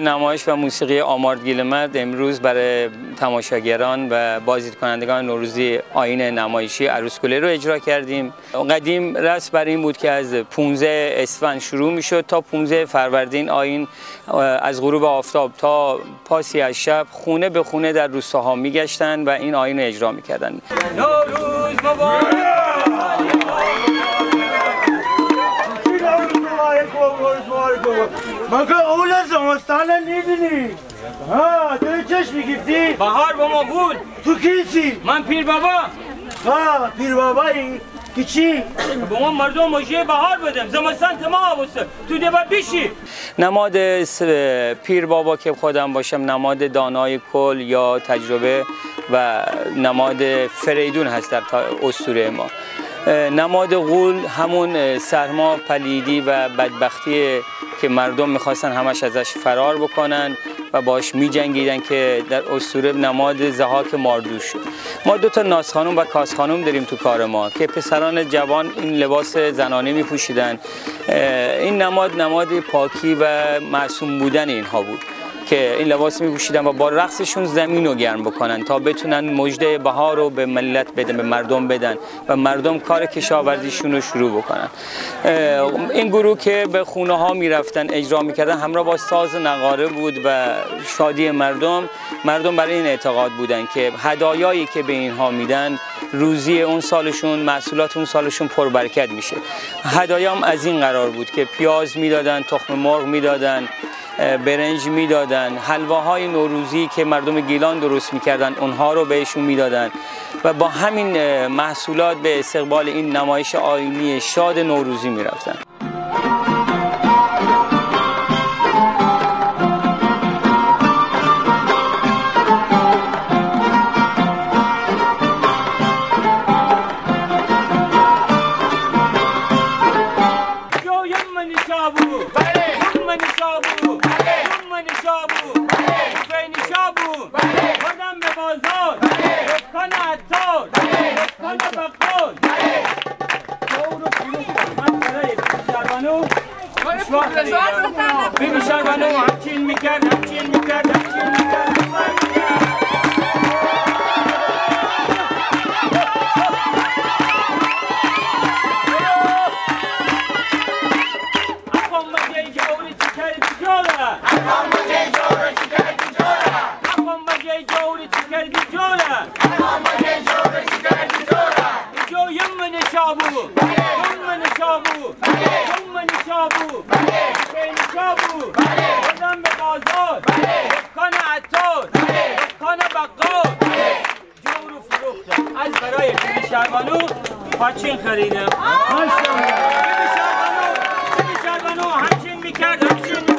نمایش و موسیقی آمارد گیلمرد امروز برای تماشاگران و بازدیدکنندگان نوروزی آیین نمایشی عروسکله رو اجرا کردیم. قدیم رسم بر این بود که از 15 اسفند شروع میشد تا 15 فروردین آیین از غروب آفتاب تا پاسی از شب خونه به خونه در روستاها میگشتند و این آیین رو اجرا میکردند. نوروز مبارک! مگه اول زمستان نیدونی؟ ها تو چش میگفتی؟ بهار با ما بود. تو کیسی؟ من پیر بابا. ها پیر بابایی؟ که چی؟ با ما مردم مجیه بهار بدم زمستان تمام آبسته تو دیبا بیشی. نماد پیر بابا که خودم باشم نماد دانای کل یا تجربه و نماد فریدون هست در اسطوره ما. نماد غول همون سرما، پلیدی و بدبختی که مردم میخواستن همش ازش فرار بکنن و باش میجنگیدن که در اسطوره نماد ضحاک ماردوش شد. ما دو تا ناز خانم و کاس خانم داریم تو کار ما که پسران جوان این لباس زنانه میپوشیدن. این نماد پاکی و معصوم بودن اینها بود که این لباس میپوشیدن و با رقصشون زمین رو گرم بکنن تا بتونن مژده بهار رو به ملت بدن، به مردم بدن و مردم کار کشاورزیشون رو شروع بکنن. این گروه که به خونه ها میرفتن اجرا میکردن همراه با ساز نقاره بود و شادی مردم برای این اعتقاد بودن که هدایایی که به اینها میدن روزی اون سالشون، محصولات اون سالشون پربرکت میشه. هدایام از این قرار بود که پیاز میدادن، تخم مرغ میدادن، برنج میدادن، حلواهای نوروزی که مردم گیلان درست میکردن اونها رو بهشون میدادن و با همین محصولات به استقبال این نمایش آیینی شاد نوروزی میرفتن. بینی شربانو همچین میکرد از برای بینی شربانو پاچین خریدم. بینی شربانو همچین میکرد